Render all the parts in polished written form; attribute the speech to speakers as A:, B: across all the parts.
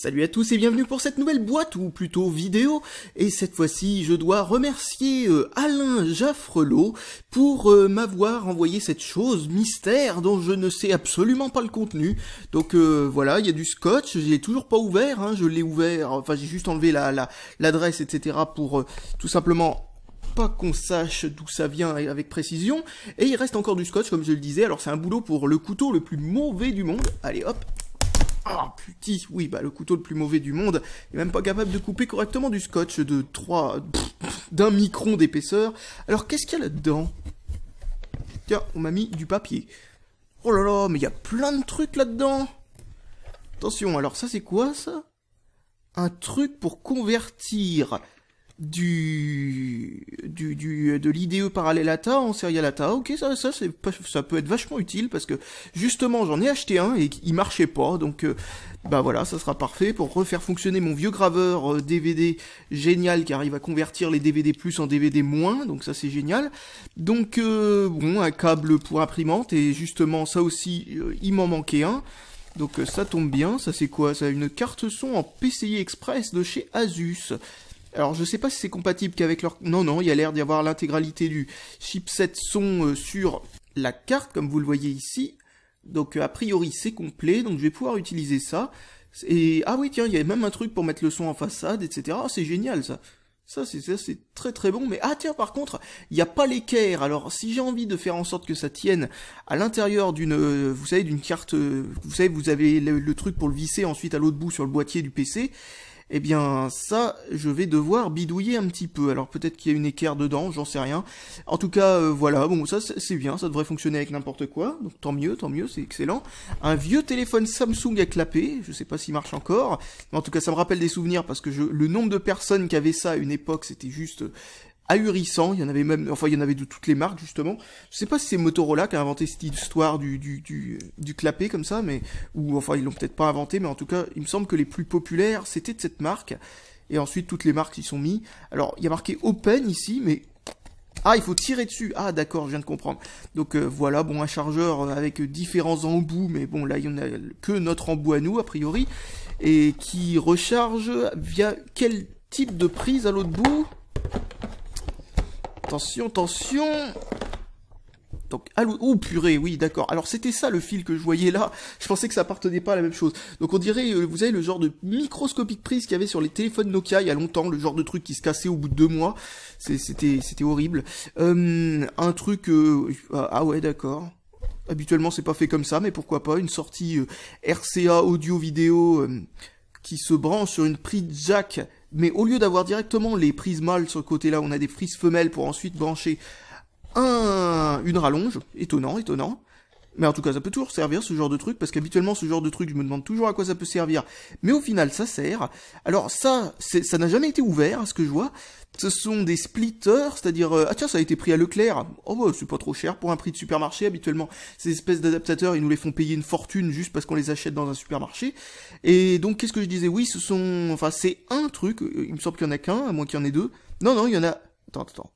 A: Salut à tous et bienvenue pour cette nouvelle boîte, ou plutôt vidéo, et cette fois-ci je dois remercier Alain Jaffrelot pour m'avoir envoyé cette chose mystère dont je ne sais absolument pas le contenu. Donc voilà, il y a du scotch, je l'ai toujours pas ouvert, hein, je l'ai ouvert, enfin j'ai juste enlevé l'adresse, etc. pour tout simplement pas qu'on sache d'où ça vient avec précision, et il reste encore du scotch comme je le disais. Alors c'est un boulot pour le couteau le plus mauvais du monde, allez hop. Ah putain, oui, bah le couteau le plus mauvais du monde est même pas capable de couper correctement du scotch d'un micron d'épaisseur. Alors qu'est-ce qu'il y a là-dedans? Tiens, on m'a mis du papier. Oh là là, mais il y a plein de trucs là-dedans. Attention, alors ça c'est quoi ça? Un truc pour convertir de l'IDE parallèle ATA en serial ATA. Ok, ça peut être vachement utile parce que justement j'en ai acheté un et il marchait pas, donc bah voilà, ça sera parfait pour refaire fonctionner mon vieux graveur DVD génial qui arrive à convertir les DVD plus en DVD moins, donc ça c'est génial. Donc bon, un câble pour imprimante, et justement ça aussi il m'en manquait un. Donc ça tombe bien. Ça c'est quoi? Ça, une carte son en PCI Express de chez Asus. Alors je sais pas si c'est compatible qu'avec leur... Non, il y a l'air d'y avoir l'intégralité du chipset son sur la carte, comme vous le voyez ici. Donc a priori c'est complet, donc je vais pouvoir utiliser ça. Et ah oui tiens, il y a même un truc pour mettre le son en façade, etc. Ah, c'est génial ça. Ça c'est très très bon, mais ah tiens, par contre, il n'y a pas l'équerre. Alors si j'ai envie de faire en sorte que ça tienne à l'intérieur d'une, vous savez, d'une carte, vous savez, vous avez le truc pour le visser ensuite à l'autre bout sur le boîtier du PC, eh bien ça, je vais devoir bidouiller un petit peu. Alors peut-être qu'il y a une équerre dedans, j'en sais rien. En tout cas, voilà, bon ça c'est bien, ça devrait fonctionner avec n'importe quoi, donc tant mieux, c'est excellent. Un vieux téléphone Samsung à clapper, je sais pas s'il marche encore, mais en tout cas ça me rappelle des souvenirs parce que le nombre de personnes qui avaient ça à une époque, c'était juste ahurissant. Il y en avait même, enfin il y en avait de toutes les marques justement. Je sais pas si c'est Motorola qui a inventé cette histoire du clapet comme ça, mais ou enfin ils l'ont peut-être pas inventé, mais en tout cas il me semble que les plus populaires c'était de cette marque. Et ensuite toutes les marques s'y sont mis. Alors il y a marqué Open ici, mais ah, il faut tirer dessus. Ah d'accord, je viens de comprendre. Donc voilà, bon, un chargeur avec différents embouts, mais bon là il y en a que notre embout à nous a priori, et qui recharge via quel type de prise à l'autre bout? Attention. Donc, oh purée, oui, d'accord. Alors c'était ça le fil que je voyais là. Je pensais que ça appartenait pas à la même chose. Donc on dirait, vous savez, le genre de microscopique prise qu'il y avait sur les téléphones Nokia il y a longtemps, le genre de truc qui se cassait au bout de 2 mois. C'était horrible. Un truc, ah ouais, d'accord. Habituellement c'est pas fait comme ça, mais pourquoi pas une sortie RCA audio-vidéo qui se branche sur une prise jack. Mais au lieu d'avoir directement les prises mâles sur le côté là, on a des prises femelles pour ensuite brancher une rallonge. Étonnant. Mais en tout cas, ça peut toujours servir ce genre de truc, parce qu'habituellement, ce genre de truc, je me demande toujours à quoi ça peut servir. Mais au final, ça sert. Alors ça n'a jamais été ouvert, à ce que je vois. Ce sont des splitters, c'est-à-dire... ah tiens, ça a été pris à Leclerc. Oh bah, c'est pas trop cher pour un prix de supermarché, habituellement. Ces espèces d'adaptateurs, ils nous les font payer une fortune juste parce qu'on les achète dans un supermarché. Et donc, qu'est-ce que je disais? Oui, enfin, c'est un truc. Il me semble qu'il y en a qu'un, à moins qu'il y en ait deux. Non, il y en a... Attends.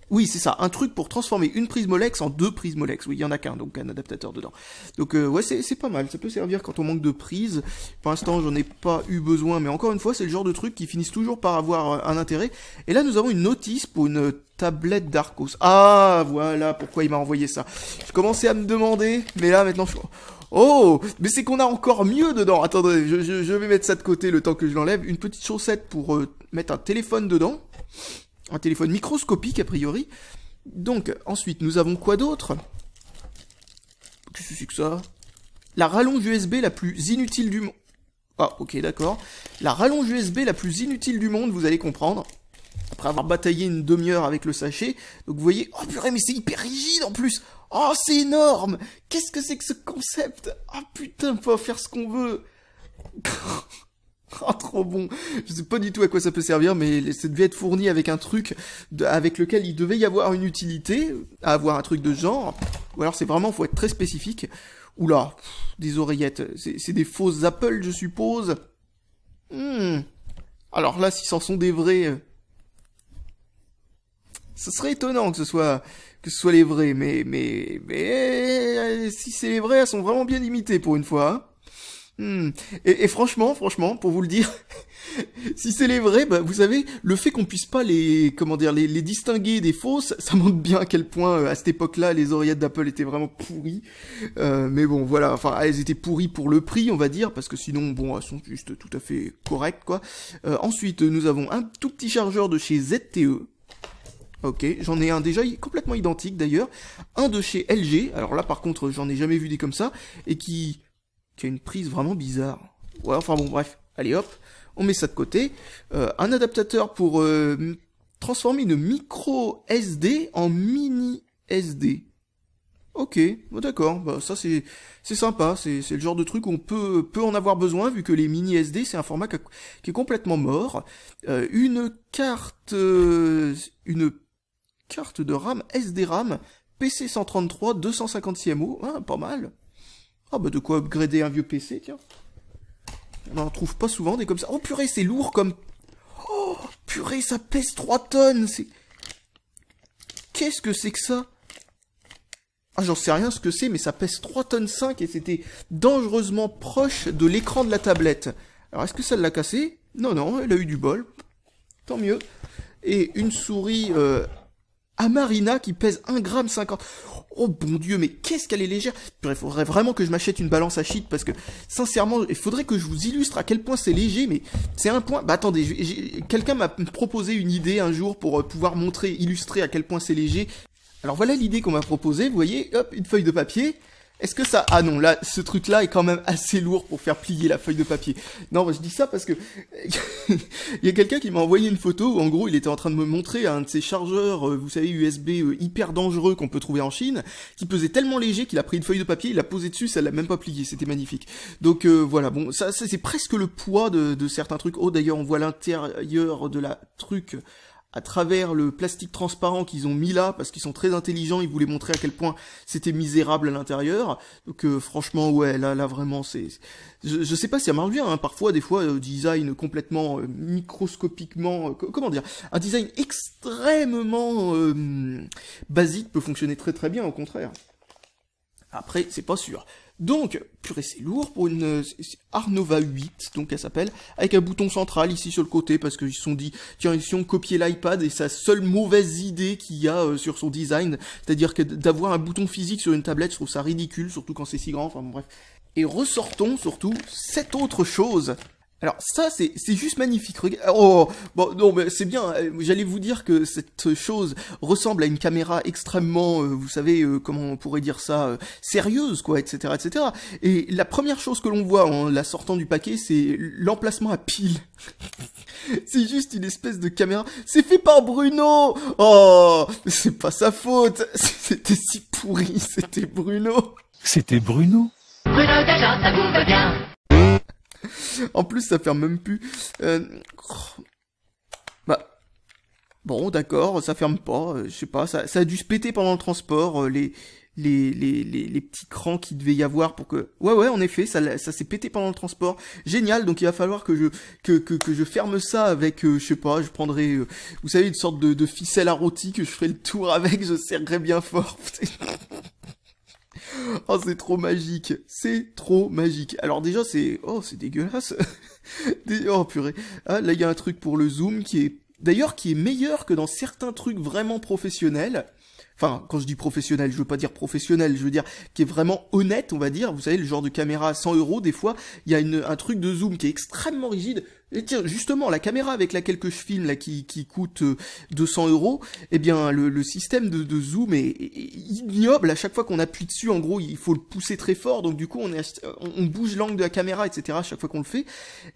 A: Oui, c'est ça, un truc pour transformer une prise Molex en 2 prises Molex. Oui, il y en a qu'un, donc un adaptateur dedans. Donc ouais, c'est pas mal, ça peut servir quand on manque de prises. Pour l'instant, j'en ai pas eu besoin, mais encore une fois, c'est le genre de truc qui finissent toujours par avoir un intérêt. Et là, nous avons une notice pour une tablette d'Arcos. Ah, voilà pourquoi il m'a envoyé ça. Je commençais à me demander, mais là, maintenant, oh, mais c'est qu'on a encore mieux dedans. Attendez, je vais mettre ça de côté le temps que je l'enlève. Une petite chaussette pour mettre un téléphone dedans. Un téléphone microscopique a priori. Donc ensuite nous avons quoi d'autre? Qu'est-ce que c'est que ça? La rallonge USB la plus inutile du monde. Ah ok, d'accord. La rallonge USB la plus inutile du monde, vous allez comprendre. Après avoir bataillé une demi-heure avec le sachet. Donc vous voyez, oh purée, mais c'est hyper rigide en plus. Oh c'est énorme. Qu'est-ce que c'est que ce concept? Ah putain, on peut faire ce qu'on veut. Oh, trop bon. Je sais pas du tout à quoi ça peut servir, mais ça devait être fourni avec un truc avec lequel il devait y avoir une utilité, à avoir un truc de ce genre. Ou alors c'est vraiment, faut être très spécifique. Oula, des oreillettes. C'est des fausses Apple, je suppose. Alors là, si ce sont des vrais... Ce serait étonnant que ce soit les vrais, mais si c'est les vrais, elles sont vraiment bien limitées pour une fois. Hein. Hmm. Et franchement, pour vous le dire, si c'est les vrais, bah, vous savez, le fait qu'on puisse pas les distinguer des fausses, ça montre bien à quel point, à cette époque-là, les oreillettes d'Apple étaient vraiment pourries. Mais bon, voilà, enfin, elles étaient pourries pour le prix, on va dire, parce que sinon, bon, elles sont juste tout à fait correctes, quoi. Ensuite, nous avons un tout petit chargeur de chez ZTE. Ok, j'en ai un déjà complètement identique d'ailleurs, un de chez LG, alors là par contre j'en ai jamais vu des comme ça, et qui a une prise vraiment bizarre. Ouais, enfin bon, bref, allez hop, on met ça de côté. Un adaptateur pour transformer une micro SD en mini SD. Ok, bon, d'accord, bah ça c'est sympa, c'est le genre de truc où on peut en avoir besoin vu que les mini SD c'est un format qui est complètement mort. Une carte de RAM SD-RAM PC 133 256 MO, hein, pas mal. Ah bah de quoi upgrader un vieux PC, tiens. On en trouve pas souvent des comme ça. Oh purée, c'est lourd comme... Oh purée, ça pèse 3 tonnes, c'est... Qu'est-ce que c'est que ça? Ah j'en sais rien ce que c'est, mais ça pèse 3 tonnes 5 et c'était dangereusement proche de l'écran de la tablette. Alors est-ce que ça l'a cassé? Non, non, elle a eu du bol. Tant mieux. Et une souris... Amarina qui pèse 1,50 g. Oh bon Dieu, mais qu'est-ce qu'elle est légère. Il faudrait vraiment que je m'achète une balance à shit parce que, sincèrement, il faudrait que je vous illustre à quel point c'est léger, mais c'est un point... Bah attendez, quelqu'un m'a proposé une idée un jour pour pouvoir illustrer à quel point c'est léger. Alors voilà l'idée qu'on m'a proposée, vous voyez, hop, une feuille de papier... Est-ce que ça... Ah non, là, ce truc-là est quand même assez lourd pour faire plier la feuille de papier. Non, je dis ça parce que... il y a quelqu'un qui m'a envoyé une photo où, en gros, il était en train de me montrer un de ces chargeurs, vous savez, USB hyper dangereux qu'on peut trouver en Chine, qui pesait tellement léger qu'il a pris une feuille de papier, il l'a posé dessus, ça l'a même pas plié, c'était magnifique. Donc voilà, bon, ça c'est presque le poids de certains trucs. Oh, d'ailleurs, on voit l'intérieur de la truc... à travers le plastique transparent qu'ils ont mis là, parce qu'ils sont très intelligents, ils voulaient montrer à quel point c'était misérable à l'intérieur. Donc franchement, ouais, là vraiment, c'est... Je sais pas si ça marche bien, hein. Parfois, des fois, design complètement microscopiquement... comment dire? Un design extrêmement basique peut fonctionner très très bien, au contraire. Après, c'est pas sûr. Donc, purée, c'est lourd pour une Arnova 8, donc elle s'appelle, avec un bouton central ici sur le côté, parce qu'ils se sont dit, tiens, si on copiait l'iPad, et sa seule mauvaise idée qu'il y a sur son design, c'est-à-dire que d'avoir un bouton physique sur une tablette, je trouve ça ridicule, surtout quand c'est si grand, enfin bon, bref. Et ressortons surtout cette autre chose. Alors ça, c'est juste magnifique. Oh, bon, non, mais c'est bien. J'allais vous dire que cette chose ressemble à une caméra extrêmement, vous savez, comment on pourrait dire ça, sérieuse, quoi, etc., etc. Et la première chose que l'on voit en la sortant du paquet, c'est l'emplacement à pile. C'est juste une espèce de caméra. C'est fait par Bruno. Oh, c'est pas sa faute. C'était si pourri. C'était Bruno.
B: C'était Bruno.
C: Bruno déjà, ça vous va bien.
A: En plus, ça ferme même plus. Bah, bon, d'accord, ça ferme pas. Je sais pas, ça a dû se péter pendant le transport. Les petits crans qu'il devait y avoir pour que... Ouais, en effet, ça s'est pété pendant le transport. Génial, donc il va falloir que je ferme ça avec, je sais pas, je prendrai, vous savez, une sorte de ficelle à rôti que je ferai le tour avec, je serrerai bien fort. Oh, c'est trop magique, c'est trop magique. Alors déjà, c'est... Oh, c'est dégueulasse. Oh, purée. Ah, là, il y a un truc pour le zoom qui est... D'ailleurs, qui est meilleur que dans certains trucs vraiment professionnels. Enfin, quand je dis professionnel, je veux pas dire professionnel, je veux dire qui est vraiment honnête, on va dire. Vous savez, le genre de caméra à 100 €, des fois, il y a un truc de zoom qui est extrêmement rigide. Et tiens, justement, la caméra avec laquelle que je filme, là, qui coûte 200 €, eh bien, le système de zoom est ignoble. À chaque fois qu'on appuie dessus, en gros, il faut le pousser très fort. Donc, du coup, on bouge l'angle de la caméra, etc. à chaque fois qu'on le fait.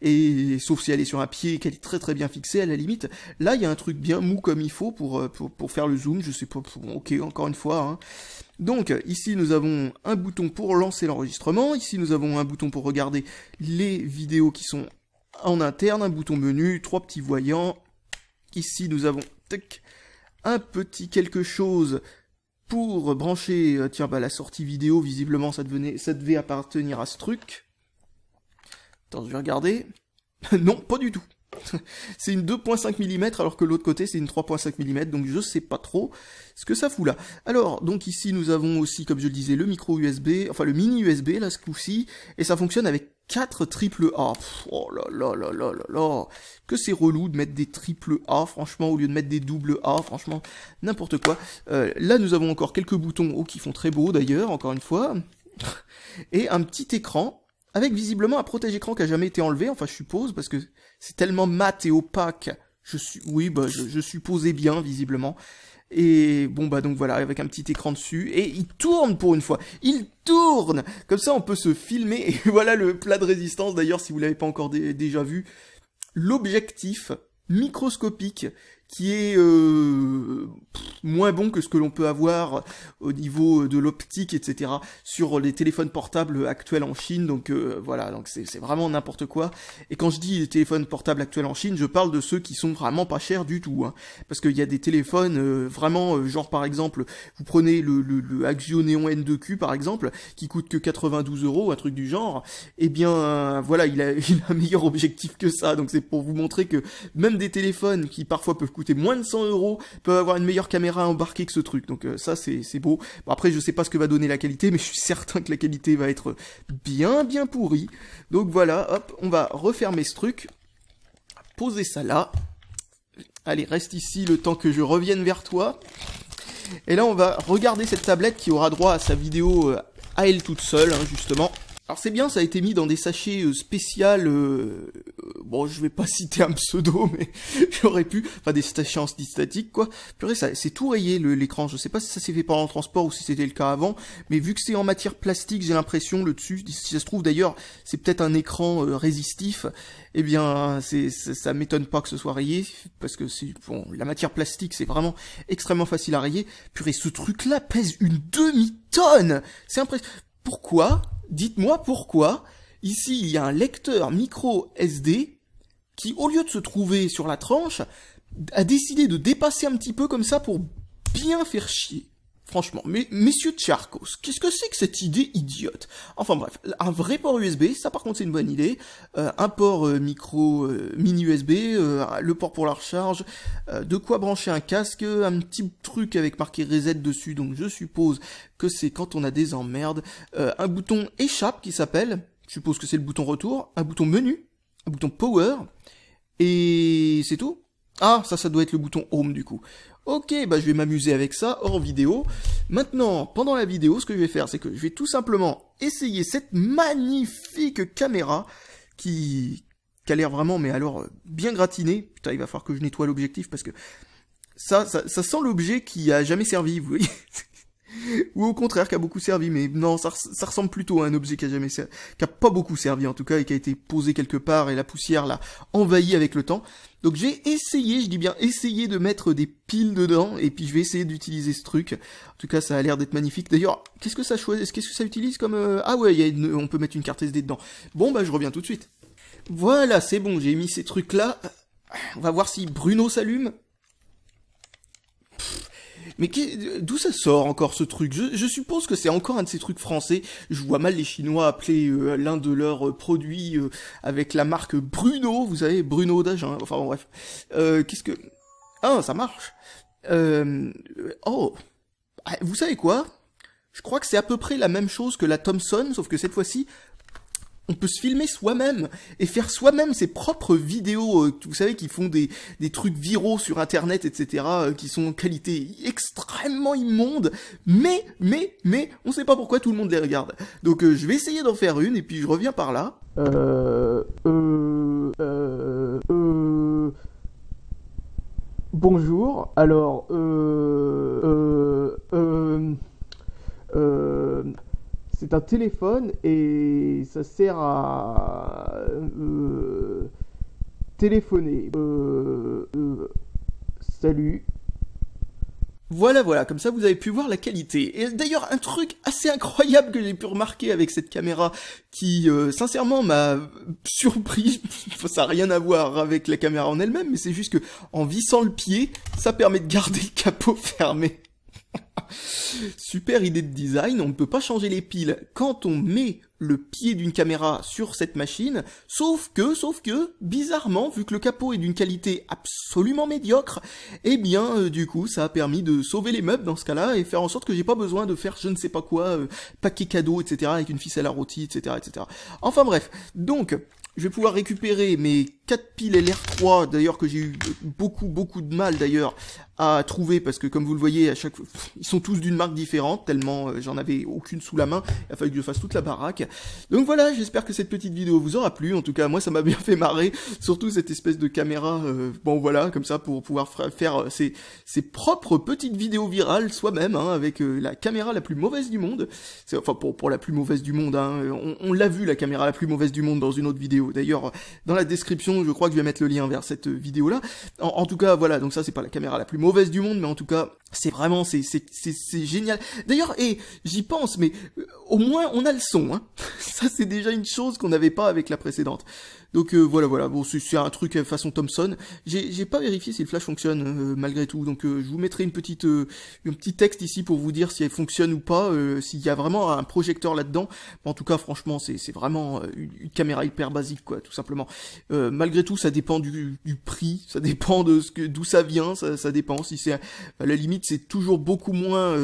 A: Et sauf si elle est sur un pied, qu'elle est très très bien fixée, à la limite. Là, il y a un truc bien mou comme il faut pour faire le zoom. Je sais pas, ok, encore une fois, hein. Donc, ici, nous avons un bouton pour lancer l'enregistrement. Ici, nous avons un bouton pour regarder les vidéos qui sont en interne, un bouton menu, 3 petits voyants. Ici, nous avons un petit quelque chose pour brancher, tiens, bah, la sortie vidéo, visiblement, ça devait appartenir à ce truc. Attends, je vais regarder. Non, pas du tout. C'est une 2.5 mm alors que l'autre côté c'est une 3.5 mm, donc je sais pas trop ce que ça fout là. Alors, donc ici nous avons aussi, comme je le disais, le micro USB, enfin le mini USB là ce coup-ci, et ça fonctionne avec 4 triple A. Oh là là là là là là. Que c'est relou de mettre des triple A, franchement, au lieu de mettre des double A, franchement, n'importe quoi. Là, nous avons encore quelques boutons qui font très beau d'ailleurs, encore une fois. Et un petit écran, avec visiblement un protège-écran qui a jamais été enlevé, enfin je suppose, parce que c'est tellement mat et opaque. Je supposais bien, visiblement. Et bon bah donc voilà, avec un petit écran dessus, et il tourne pour une fois, il tourne. Comme ça on peut se filmer, et voilà le plat de résistance d'ailleurs si vous l'avez pas encore déjà vu. L'objectif microscopique qui est moins bon que ce que l'on peut avoir au niveau de l'optique, etc. sur les téléphones portables actuels en Chine. Donc voilà, donc c'est vraiment n'importe quoi. Et quand je dis les téléphones portables actuels en Chine, je parle de ceux qui sont vraiment pas chers du tout, hein. Parce qu'il y a des téléphones vraiment, genre par exemple, vous prenez le Axio Neon N2Q par exemple, qui coûte que 92 €, un truc du genre. Eh bien, voilà, il a un meilleur objectif que ça. Donc c'est pour vous montrer que même des téléphones qui parfois peuvent coûter moins de 100 € peuvent avoir une meilleure caméra embarquée que ce truc. Donc ça c'est beau. Bon, après je sais pas ce que va donner la qualité, mais je suis certain que la qualité va être bien pourrie. Donc voilà, hop, on va refermer ce truc. Poser ça là. Allez, reste ici le temps que je revienne vers toi. Et là on va regarder cette tablette qui aura droit à sa vidéo à elle toute seule, hein, justement. Alors c'est bien, ça a été mis dans des sachets spéciales, bon je vais pas citer un pseudo, mais j'aurais pu, enfin des sachets anti-statiques quoi. Purée, c'est tout rayé l'écran, je sais pas si ça s'est fait pendant le transport ou si c'était le cas avant, mais vu que c'est en matière plastique, j'ai l'impression, le dessus, si ça se trouve d'ailleurs, c'est peut-être un écran résistif, eh bien ça m'étonne pas que ce soit rayé, parce que c'est bon, la matière plastique c'est vraiment extrêmement facile à rayer. Purée, ce truc là pèse une demi-tonne, c'est impressionnant. Pourquoi? Dites-moi pourquoi, ici il y a un lecteur micro SD qui, au lieu de se trouver sur la tranche, a décidé de dépasser un petit peu comme ça pour bien faire chier. Franchement, mais messieurs Tcharkos, qu'est-ce que c'est que cette idée idiote? Enfin bref, un vrai port USB, ça par contre c'est une bonne idée, un port micro mini USB, le port pour la recharge, de quoi brancher un casque, un petit truc avec marqué reset dessus, donc je suppose que c'est quand on a des emmerdes, un bouton échappe qui s'appelle, je suppose que c'est le bouton retour, un bouton menu, un bouton power, et c'est tout. Ah, ça doit être le bouton home du coup. Ok, bah je vais m'amuser avec ça hors vidéo. Maintenant, pendant la vidéo, ce que je vais faire, c'est que je vais tout simplement essayer cette magnifique caméra qui a l'air vraiment, mais alors, bien gratinée. Putain, il va falloir que je nettoie l'objectif parce que ça sent l'objet qui a jamais servi, vous voyez. Ou au contraire, qui a beaucoup servi, mais non, ça ressemble plutôt à un objet qui a pas beaucoup servi en tout cas, et qui a été posé quelque part, et la poussière l'a envahi avec le temps. Donc j'ai essayé, je dis bien essayé de mettre des piles dedans, et puis je vais essayer d'utiliser ce truc. En tout cas, ça a l'air d'être magnifique. D'ailleurs, qu'est-ce que ça choisit? Qu'est-ce que ça utilise comme... Ah ouais, on peut mettre une carte SD dedans. Bon, bah je reviens tout de suite. Voilà, c'est bon, j'ai mis ces trucs-là. On va voir si Bruno s'allume. Mais d'où ça sort encore ce truc? Je suppose que c'est encore un de ces trucs français. Je vois mal les Chinois appeler l'un de leurs produits avec la marque Bruno, vous savez, Bruno d'Agen. Enfin bon, bref. Qu'est-ce que... Ah, ça marche. Oh. Vous savez quoi? Je crois que c'est à peu près la même chose que la Thomson, sauf que cette fois-ci... on peut se filmer soi-même et faire soi-même ses propres vidéos, vous savez, qui font des trucs viraux sur internet, etc., qui sont en qualité extrêmement immonde, mais, on sait pas pourquoi tout le monde les regarde. Donc je vais essayer d'en faire une, et puis je reviens par là. Bonjour, alors, c'est un téléphone et ça sert à téléphoner. Salut. Voilà, comme ça vous avez pu voir la qualité. Et d'ailleurs, un truc assez incroyable que j'ai pu remarquer avec cette caméra qui, sincèrement, m'a surpris. Ça n'a rien à voir avec la caméra en elle-même, mais c'est juste que en vissant le pied, ça permet de garder le capot fermé. Super idée de design, on ne peut pas changer les piles quand on met le pied d'une caméra sur cette machine, sauf que, bizarrement, vu que le capot est d'une qualité absolument médiocre, eh bien, du coup, ça a permis de sauver les meubles dans ce cas-là, et faire en sorte que j'ai pas besoin de faire je ne sais pas quoi, paquet cadeau, etc., avec une ficelle à rôti, etc., etc. Enfin bref, donc, je vais pouvoir récupérer mes 4 piles LR3, d'ailleurs que j'ai eu beaucoup de mal d'ailleurs à trouver, parce que comme vous le voyez, à chaque fois, ils sont tous d'une marque différente, tellement j'en avais aucune sous la main, il a fallu que je fasse toute la baraque. Donc voilà, j'espère que cette petite vidéo vous aura plu, en tout cas moi ça m'a bien fait marrer, surtout cette espèce de caméra, bon voilà, comme ça pour pouvoir faire ses propres petites vidéos virales soi-même, hein, avec la caméra la plus mauvaise du monde, enfin pour la plus mauvaise du monde, hein, on l'a vu la caméra la plus mauvaise du monde dans une autre vidéo, d'ailleurs dans la description je crois que je vais mettre le lien vers cette vidéo là, en tout cas voilà, donc ça c'est pas la caméra la plus mauvaise du monde, mais en tout cas c'est vraiment c'est génial. D'ailleurs, et j'y pense, mais au moins on a le son, hein. Ça c'est déjà une chose qu'on n'avait pas avec la précédente. Donc voilà, bon c'est un truc façon Thomson. J'ai pas vérifié si le flash fonctionne malgré tout, donc je vous mettrai un petit texte ici pour vous dire si elle fonctionne ou pas, s'il y a vraiment un projecteur là-dedans. En tout cas, franchement, c'est vraiment une caméra hyper basique, quoi, tout simplement. Malgré tout, ça dépend du prix, ça dépend de d'où ça vient, ça dépend. Si c'est à la limite, c'est toujours beaucoup moins,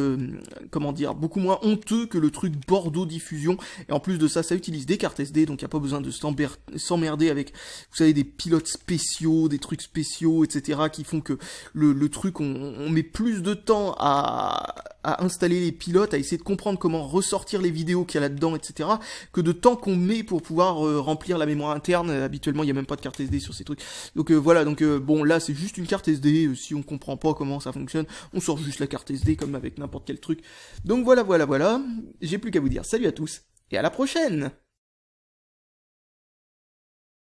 A: beaucoup moins honteux que le truc Bordeaux diffusion. Et en plus de ça, ça utilise des cartes SD, donc il y a pas besoin de s'emmerder avec, vous savez, des pilotes spéciaux, des trucs spéciaux, etc., qui font que le truc, on met plus de temps à installer les pilotes, à essayer de comprendre comment ressortir les vidéos qu'il y a là-dedans, etc., que de temps qu'on met pour pouvoir remplir la mémoire interne. Habituellement, il n'y a même pas de carte SD sur ces trucs. Donc voilà, donc bon, là, c'est juste une carte SD. Si on comprend pas comment ça fonctionne, on sort juste la carte SD comme avec n'importe quel truc. Donc voilà. J'ai plus qu'à vous dire salut à tous et à la prochaine.